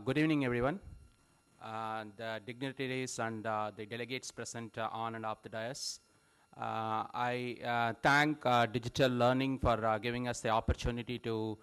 Good evening, everyone. The dignitaries and the delegates present on and off the dais. I thank Digital Learning for giving us the opportunity to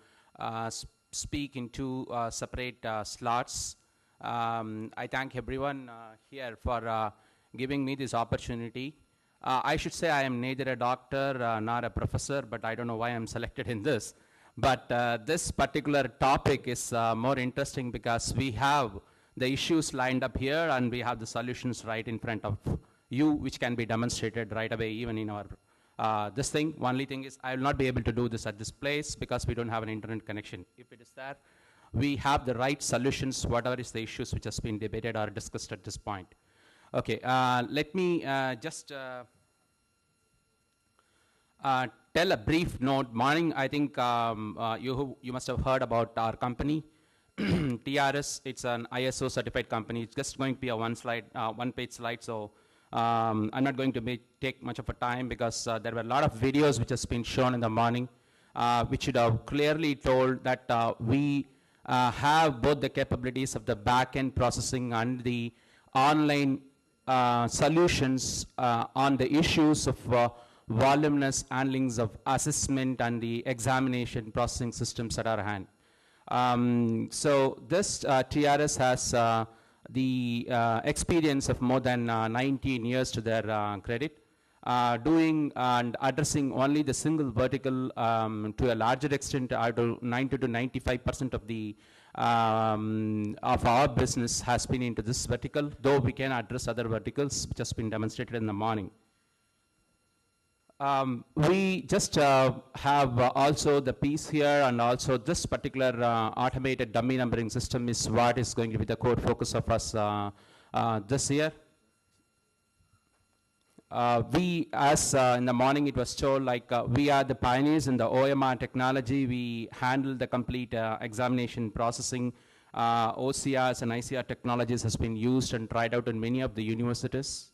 speak in two separate slots. I thank everyone here for giving me this opportunity. I should say I am neither a doctor nor a professor, but I don't know why I'm selected in this. But this particular topic is more interesting because we have the issues lined up here and we have the solutions right in front of you, which can be demonstrated right away even in our this thing. Only thing is I will not be able to do this at this place because we don't have an internet connection. If it is there, we have the right solutions, whatever is the issues which has been debated or discussed at this point. Okay, let me just tell a brief note. Morning, I think you must have heard about our company, TRS. It's an ISO certified company. It's just going to be a one-page slide. So I'm not going to take much of a time because there were a lot of videos which has been shown in the morning, which should have clearly told that we have both the capabilities of the back-end processing and the online solutions on the issues of voluminous handlings of assessment and the examination processing systems at our hand. So this TRS has the experience of more than 19 years to their credit, doing and addressing only the single vertical to a larger extent. 90 to 95% of the of our business has been into this vertical, though we can address other verticals, which has been demonstrated in the morning. We just have also the piece here, and also this particular automated dummy numbering system is what is going to be the core focus of us this year. As in the morning it was told, like we are the pioneers in the OMR technology. We handle the complete examination processing. OCRs and ICR technologies has been used and tried out in many of the universities.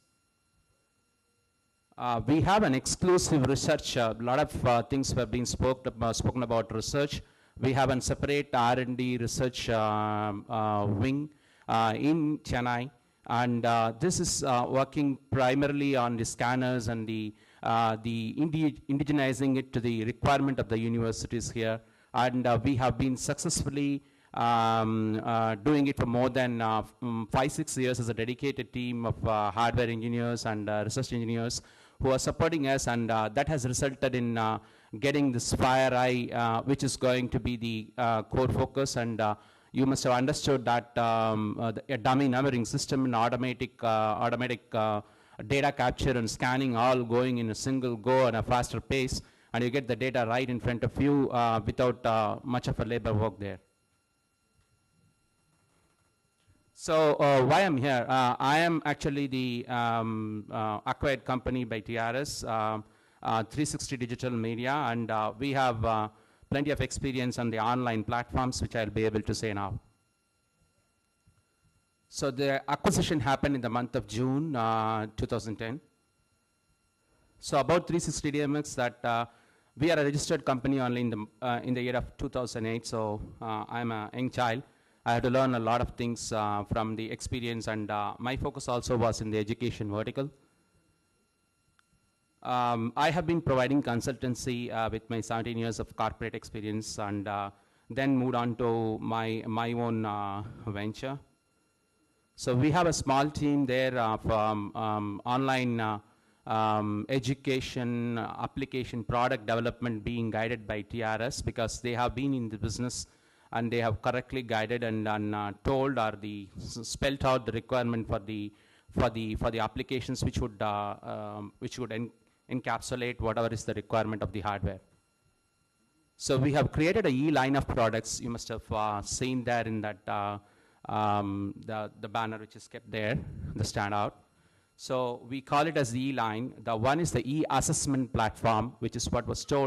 We have an exclusive research. A lot of things have been spoken about research. We have a separate R&D research wing in Chennai. And this is working primarily on the scanners and the indigenizing it to the requirement of the universities here. And we have been successfully doing it for more than 5-6 years as a dedicated team of hardware engineers and research engineers who are supporting us, and that has resulted in getting this FireEye, which is going to be the core focus. And you must have understood that a dummy numbering system and automatic data capture and scanning all going in a single go at a faster pace, and you get the data right in front of you without much of a labor work there. So why I'm here, I am actually the acquired company by TRS, 360 Digital Media, and we have plenty of experience on the online platforms, which I'll be able to say now. So the acquisition happened in the month of June 2010. So about 360 DMX, that we are a registered company only in the year of 2008. So I'm a young child. I had to learn a lot of things from the experience, and my focus also was in the education vertical. I have been providing consultancy with my 17 years of corporate experience, and then moved on to my own venture. So we have a small team there from online education, application, product development being guided by TRS, because they have been in the business and they have correctly guided and told or spelled out the requirement for the applications which would encapsulate whatever is the requirement of the hardware. So we have created a E-line of products. You must have seen there in that the banner which is kept there, the standout. So we call it as the E-line. The one is the E-assessment platform, which is what was told